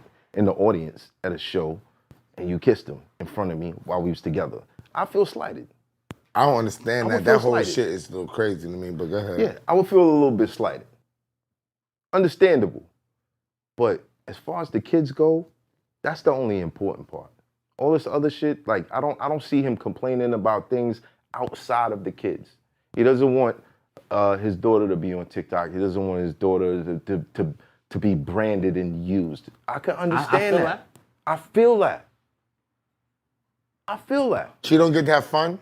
the audience at a show and you kissed him in front of me while we was together. I feel slighted. I don't understand I that. would That feel whole slighted. shit is a little crazy to me, but go ahead. Yeah, I would feel a little bit slighted. Understandable. But as far as the kids go, that's the only important part. All this other shit, like I don't see him complaining about things outside of the kids. He doesn't want his daughter to be on TikTok. He doesn't want his daughter to be branded and used. I can understand that. I feel that. She don't get to have fun?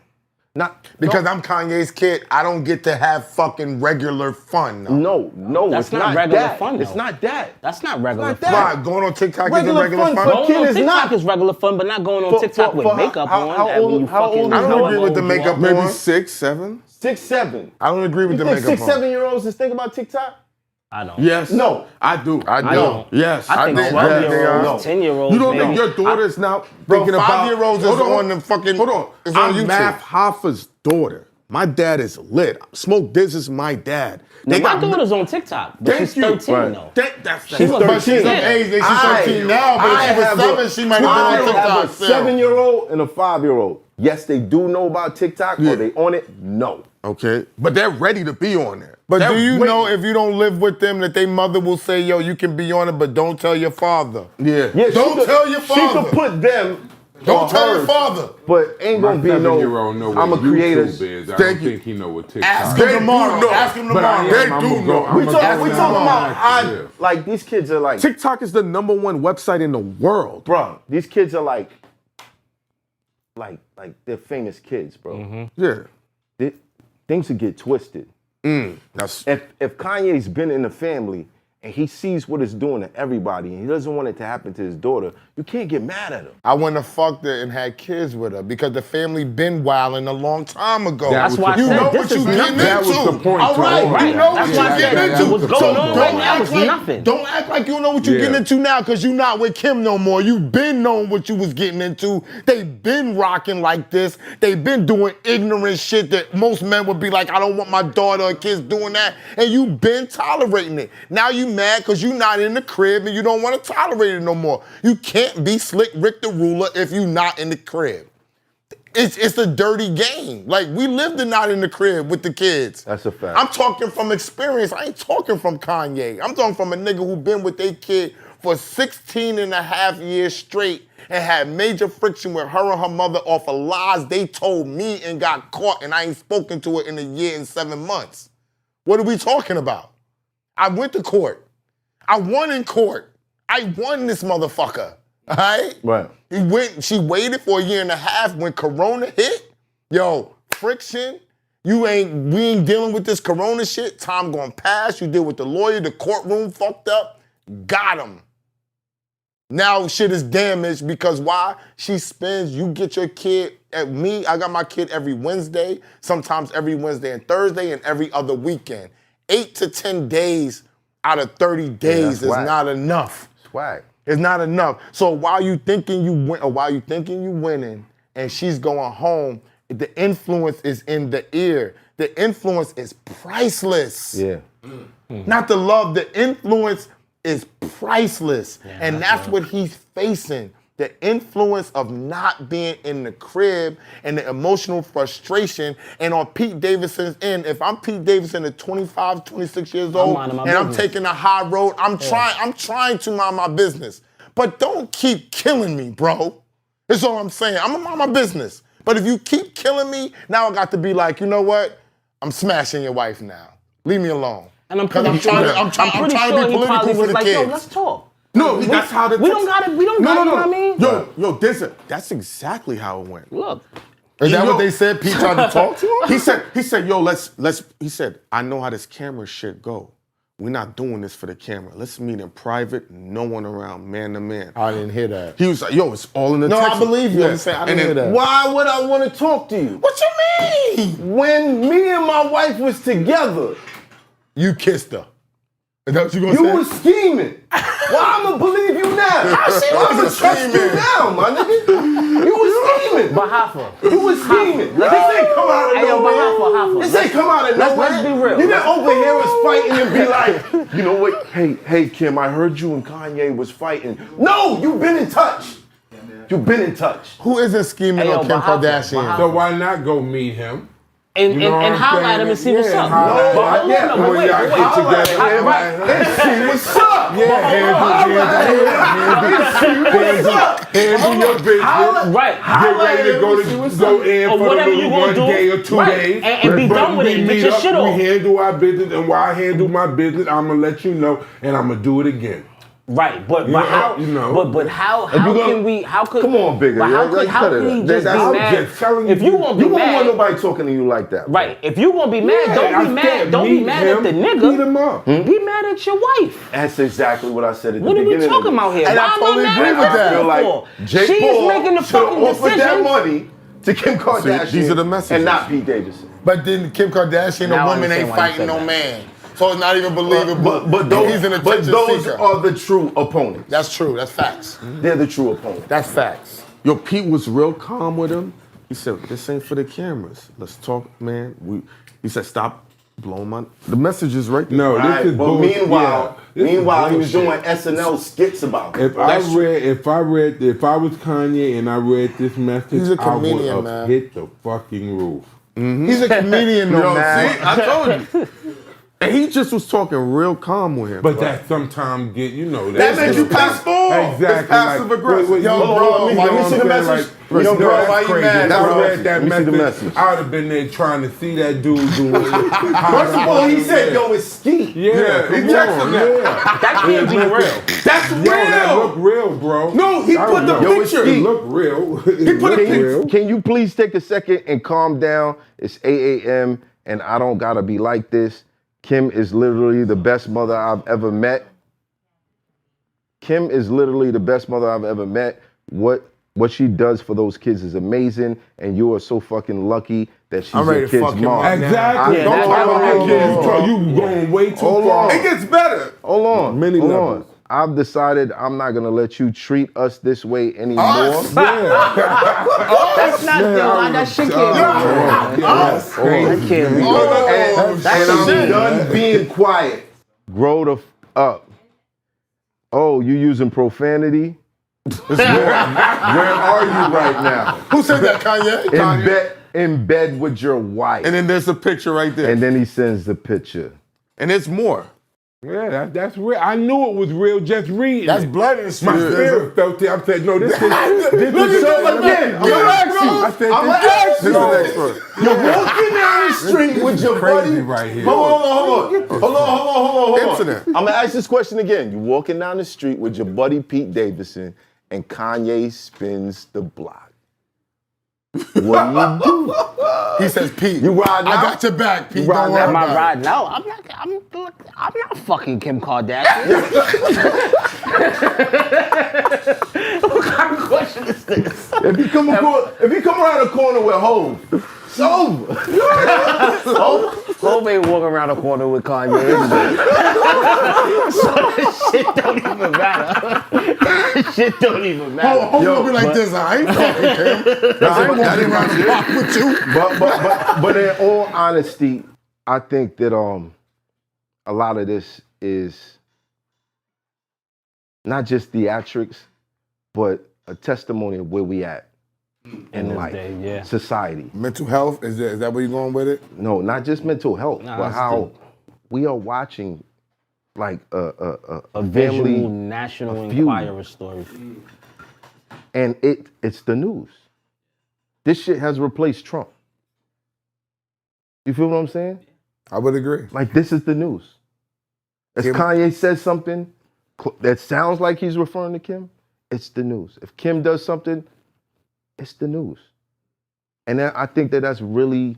Not Because I'm Kanye's kid, I don't get to have fucking regular fun. No, That's it's not not regular that. fun, It's though. not that. That's not regular Not fun. that. Why? Going on TikTok Regular is a regular fun fun? for Going kid on is TikTok not. is regular fun, but not going on TikTok with for makeup how on. Having old- you how fucking old is I don't agree with the you makeup on. Maybe on. 6, 7. 6, 7. I don't agree with You the think makeup 6, on. 7-year-olds just think about TikTok? I don't. Yes. No. I do. I I don't. Yes. I think think- 12-year-olds, No. 10-year-olds. You don't maybe. think your daughter's now Bro, thinking about 5-year-olds is on the fucking. Hold on. It's on I'm YouTube. Math Hoffa's daughter. My dad is lit. Smoke This is my dad. Now, my got- daughter's on TikTok, but Thank she's you. 13 Right. though. That's She's But she's of Yeah. age, and she's 13 now, but if she was 7, she might have been on TikTok a still. 7-year-old and a 5-year-old. Yes, they do know about TikTok. Yeah. Are they on it? No. Okay. But they're ready to be on there. But They're do you waiting. know if you don't live with them that their mother will say, yo, you can be on it, but don't tell your father? Yeah. Yeah, Don't tell your father. She could put them. Don't on tell your hers, father. But ain't My gonna be no. 7-year-old know what I'm a creator. YouTube is. I Thank don't you. think he know what TikTok Ask is. him tomorrow. know. Ask him But I tomorrow. am, They I'm do gonna know. go- I'm We gonna talking go about down. like these kids are like, TikTok is the #1 website in the world. bro. These kids are like they're famous kids, bro. Yeah. Things would get twisted. That's If Kanye's been in the family and he sees what it's doing to everybody and he doesn't want it to happen to his daughter, you can't get mad at him. I wouldn't have fucked her and had kids with her because the family been wilding a long time ago. That's why I you said know this what you is getting nothing. into. That was the point All to right, all you that. know That's what why I you're said getting that into. what's going on right now is like, nothing. Don't act like you know what you're Yeah. getting into now because you're not with Kim no more. You've been knowing what you was getting into. They been rocking like this. They been doing ignorant shit that most men would be like, I don't want my daughter or kids doing that. And you been tolerating it. Now you mad because you not in the crib and you don't want to tolerate it no more. You can't be Slick Rick the Ruler if you not in the crib. It's a dirty game. Like, we lived the not in the crib with the kids. That's a fact. I'm talking from experience. I ain't talking from Kanye. I'm talking from a nigga who been with their kid for 16 and a half years straight and had major friction with her and her mother off of lies they told me and got caught, and I ain't spoken to her in a year and 7 months. What are we talking about? I went to court. I won in court. I won this motherfucker. All right? Right. She waited for a year and a half when Corona hit. Yo, friction. We ain't dealing with this Corona shit. Time gonna pass. You deal with the lawyer. The courtroom fucked up. Got him. Now shit is damaged because why? She spends, you get your kid, at me, I got my kid every Wednesday, sometimes every Wednesday and Thursday, and every other weekend. 8 to 10 days out of 30 days is whack. not enough. Swag. It's not enough. So while you thinking you win, or while you thinking you winning, and she's going home, the influence is in the ear. The influence is priceless. Yeah. Not the love. The influence is priceless, and that's what he's facing. The influence of not being in the crib and the emotional frustration. And on Pete Davidson's end, if I'm Pete Davidson at 25, 26 years old, minding my and I'm business. taking a high road, I'm trying to mind my business. But don't keep killing me, bro. That's all I'm saying. I'm gonna mind my business. But if you keep killing me, now I got to be like, you know what? I'm smashing your wife now. Leave me alone. And I'm 'Cause pretty sure, I'm trying to be he political probably for was the like, kids. yo, let's talk. No, that's how the we don't got it. We don't got it. You know what I mean? Yo, that's exactly how it went. Look. Is that what they said? Pete tried to talk to him? He said, yo, he said, I know how this camera shit go. We're not doing this for the camera. Let's meet in private, no one around, man to man. I didn't hear that. He was like, yo, it's all in the No, text. I believe you. Yeah. I'm saying, I didn't hear that. Why would I want to talk to you? What you mean? When me and my wife was together, You kissed her. Is that what you gonna you say? was scheming. Why I'ma believe you now? I'ma trust you scheming. now, my nigga. You was scheming. But Hoffa. You was scheming. This ain't come out of Hey, yo, but nowhere. Hoffa. This ain't come out of nowhere. Let's be real. You didn't overhear us fighting and be like, you know what? Hey, Kim, I heard you and Kanye was fighting. No, you've been in touch. You've been in touch. Who isn't scheming Hey, yo, on Kim but Hoffa, Kardashian? So why not go meet him? And You know what I'm holler at him and see what's saying? up. Yeah, holler But at hold him. on, When wait, y'all wait. get together, Right. And see what's up. handle your business. Right. Get ready to go in Or for the whatever you little gonna 1 do. day or 2 Right. days. And be But done with we it. Get meet your up, shit off. We handle our business, and while I handle my business, I'm gonna let you know, and I'm gonna do it again. Right, but You know, how? you know. But how gonna- can we? How could? Come on, Bigga. But how Yo, could? you How cut it could he out. just be I'm mad? just telling If you, you gonna You be won't want mad, nobody talking to you like that. Bro. right? If you gonna be mad, Yeah, don't I be mad. said Don't be meet mad him, at the beat nigga. him up. Be mad at your wife. That's exactly what I said at the What are beginning. we talking about here? And Why I am totally mad agree at with her that. I feel like for? Jake She Paul is making the should've fucking offered that decision. money to Kim Kardashian. these are the messages. And not Pete Davidson. But then Kim Kardashian, Now a I woman, understand ain't why you fighting said no that. man. So it's not even believable. But those, he's an but attention those seeker. are the true opponents. That's true. That's facts. They're the true opponents. That's facts. Yo, Pete was real calm with him. He said, this ain't for the cameras. Let's talk, man. He said, stop blowing my... The message is right there. No, Right? this is But bullshit. meanwhile, Yeah, this is he was doing bullshit. SNL skits about it. If I was Kanye and I read this message, He's a I would comedian, have man. hit the fucking roof. He's a comedian, though, Yo, man. see? I told you. And he just was talking real calm with him. But that sometimes get, you know, That makes you passive. Exactly. It's passive aggressive. Yo, Yo, bro, bro, let me see the message. Yo, bro, that's why you crazy. mad, If I bro? read that Let me see the message, message. I would have been there trying to see that dude doing it. First of all, he said, yo, it's ski. Yeah, he come texted on, that. yeah. That can't be real. That's Yo, that look real, bro. No, he I put don't the know. picture. It look real. It put a look picture. real. Can you please take a second and calm down? It's 8 a.m. and I don't gotta be like this. Kim is literally the best mother I've ever met. Kim is literally the best mother I've ever met. What she does for those kids is amazing, and you are so fucking lucky that she's I'm ready your to kid's fuck him mom. up. Exactly. Yeah, Don't that's talk what about I'm kids. saying. You going way too Hold far. on. It gets better. Hold on. Many hold levels. on. I've decided I'm not gonna let you treat us this way anymore. Us? That's not that shit can't be real. That's crazy. That can't be real. And I'm shit. done being quiet. Grow the up. Oh, you using profanity? Where are you right now? Who said that, Kanye? In bed with your wife. And then there's a picture right there. And then he sends the picture. And there's more. Yeah, that's real. I knew it was real just reading. That's it. blood in the street. My spirit felt it. I said, no, this is Look at so again. I'm gonna ask you. I said, I'm gonna ask This is the next one. You're walking down the street with your crazy buddy. right here. Hold on. Incident. I'm gonna ask this question again. You're walking down the street with your buddy Pete Davidson, and Kanye spins the block. What do you do? He says, Pete, You riding I out? got your back, Pete. You Don't riding worry out? Am I about it. riding out? I'm not fucking Kim Kardashian. What kind of question is this? If you come around the corner with Hov, it's over. Hov ain't walking around the corner with Kanye anyway. So that shit don't even matter. That shit don't even matter. Hov gonna be like this. I ain't talking to him. I ain't walking around the block with you. But in all honesty, I think that a lot of this is not just theatrics, but a testimony of where we at in this life, day, yeah. society. Mental health, is that where you going with it? No, not just mental health, Nah, but that's how we are watching like a A family, visual National feud. Enquirer story. and it's the news. This shit has replaced Trump. You feel what I'm saying? I would agree. Like, this is the news. As Kim- Kanye says something, that sounds like he's referring to Kim, it's the news. If Kim does something, it's the news. And I think that's really,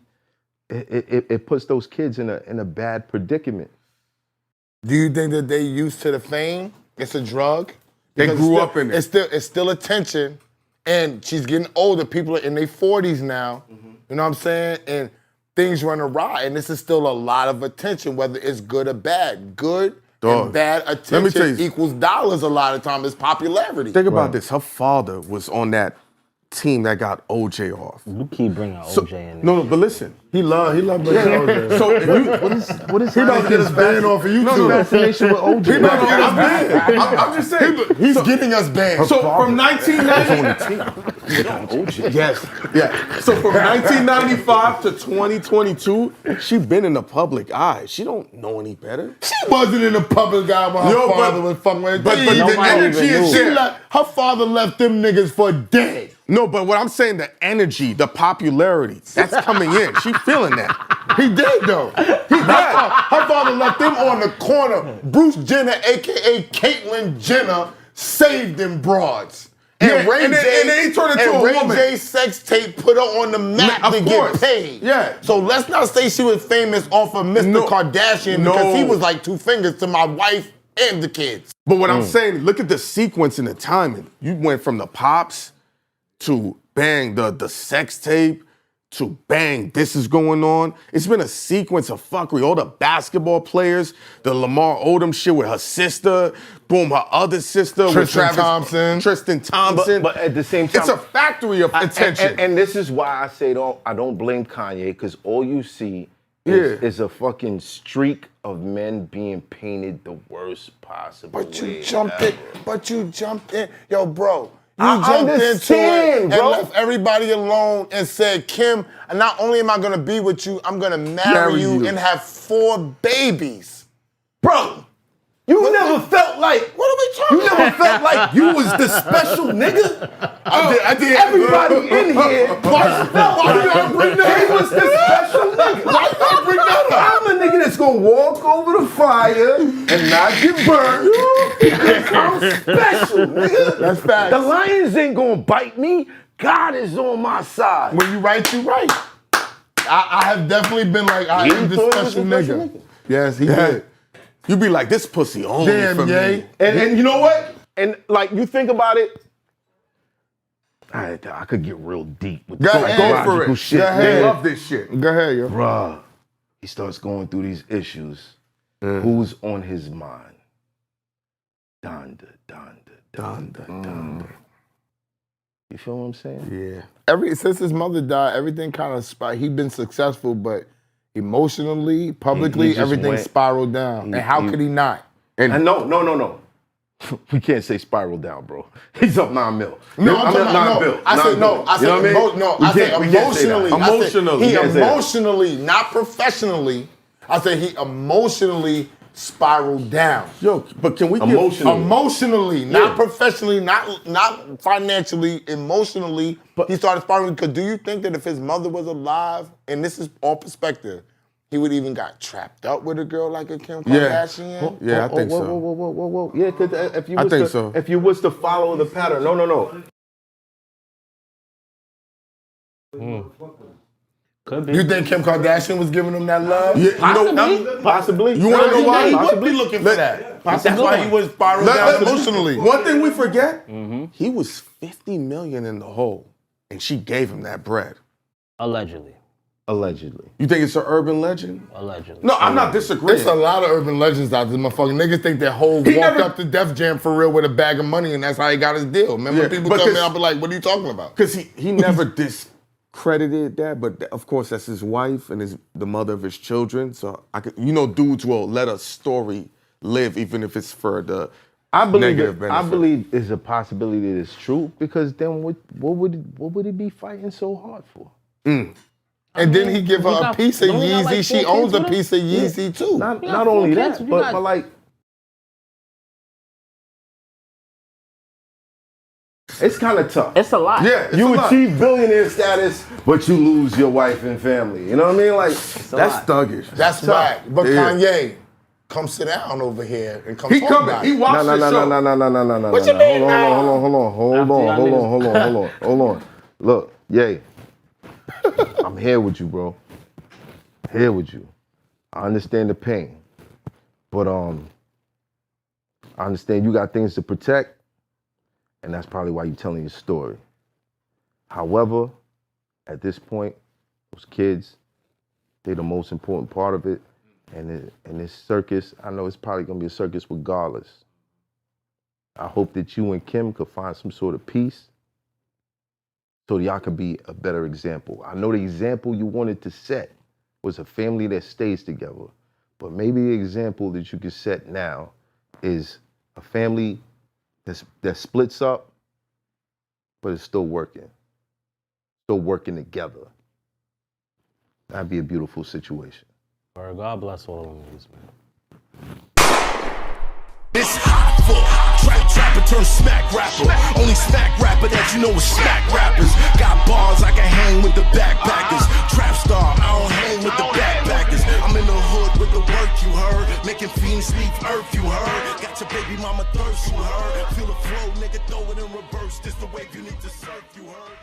it puts those kids in a bad predicament. Do you think that they used to the fame? It's a drug. They grew up in it. It's still attention, and she's getting older. People are in their 40s now. You know what I'm saying? And things run awry, and this is still a lot of attention, whether it's good or bad. Good and bad attention equals dollars a lot of times. It's popularity. Think about this. Her father was on that team that got OJ off. You keep bringing OJ in there. No, but listen. He love bringing OJ. So if you, What is he about to get us banned off of YouTube. fascination with OJ? He about to get us banned. I'm just saying. He's getting us banned. So from 1990, yes, yeah. So from 1995 to 2022, she been in the public eye. She don't know any better. She wasn't in the public eye when her father was fucking with her. But the energy and shit. Her father left them niggas for dead. No, but what I'm saying, the energy, the popularity, that's coming in. She feeling that. He did though. Her father left them on the corner. Bruce Jenner, aka Caitlyn Jenner, saved them broads. And Ray J's sex tape put her on the map to get paid. Yeah. So let's not say she was famous off of Mr. Kardashian because he was like 2 fingers to my wife and the kids. But what I'm saying, look at the sequence and the timing. You went from the pops to bang the sex tape to bang this is going on. It's been a sequence of fuckery. All the basketball players, the Lamar Odom shit with her sister, boom, her other sister Tristan Thompson. But at the same time, it's a factory of attention. And this is why I say I don't blame Kanye, because all you see is a fucking streak of men being painted the worst possible way. But you jumped in. Yo, bro. You jumped into it and left everybody alone and said, Kim, not only am I gonna be with you, I'm gonna marry you and have 4 babies. Bro, you never felt like, what are we talking about? You never felt like you was the special nigga? I did. Everybody in here felt Why you gotta bring that up? he was the special nigga. Why you gotta bring that up? I'm a nigga that's gonna walk over the fire and not get burned because I'm special, nigga. That's fact. The lions ain't gonna bite me. God is on my side. When you right, you right. I have definitely been like, I am the special nigga. Yes, he did. You be like, this pussy only for me. And you know what? And like, you think about it, I could get real deep with Go for it. shit. They love this shit. Go ahead, yo. Bruh, he starts going through these issues. Who's on his mind? Donda. You feel what I'm saying? Yeah. Since his mother died, everything kind of he been successful, but emotionally, publicly, everything spiraled down. And how could he not? And no. We can't say spiral down, bro. He's up $9 million. No, I'm talking about no. I said emotionally. Emotionally. He emotionally, not professionally. I said he emotionally spiraled down. Yo, but can we emotionally, not professionally, not financially, emotionally, he started spiraling. Because do you think that if his mother was alive, and this is all perspective, he would even got trapped up with a girl like a Kim Kardashian? Yeah, I think so. Whoa. Yeah, because if you was to follow the pattern, no. Could be. You think Kim Kardashian was giving him that love? Yeah, Possibly. You want to know why? He would be looking for that. That's why he was spiraling down emotionally. One thing we forget, he was $50 million in the hole, and she gave him that bread. Allegedly. You think it's an urban legend? Allegedly. No, I'm not disagreeing. There's a lot of urban legends out there, motherfucking niggas think that Hov walked up to Def Jam for real with a bag of money, and that's how he got his deal. Remember, people tell me, I'll be like, what are you talking about? Because he never discredited that, but of course that's his wife and the mother of his children. So dudes will let a story live even if it's for the negative benefit. I believe it's a possibility that it's true, because then what would he be fighting so hard for? And then he give her a piece of Yeezy. She owns a piece of Yeezy too. Not only that, but like, it's kind of tough. It's a lot. Yeah, you achieve billionaire status, but you lose your wife and family. You know what I mean? Like, that's thuggish. That's right. But Kanye, come sit down over here and come He talk coming. about He it. watched the show. No. What you mean now? Hold on. Look, Ye, I'm here with you, bro. Here with you. I understand the pain, but I understand you got things to protect, and that's probably why you're telling your story. However, at this point, those kids, they're the most important part of it. And this circus, I know it's probably gonna be a circus regardless. I hope that you and Kim could find some sort of peace so that y'all could be a better example. I know the example you wanted to set was a family that stays together, but maybe the example that you could set now is a family that splits up, but it's still working together. That'd be a beautiful situation. God bless all of them niggas, man. This Hoffa, trapper turn smack rapper. Only smack rapper that you know is smack rappers. Got bars, I can hang with the backpackers. Trap star, I don't hang with the backpackers. I'm in the hood with the work you heard. Making fiends leave earth you heard. Got your baby mama thirst you heard. Feel the flow, nigga, throw it in reverse. This the wave you need to surf you heard.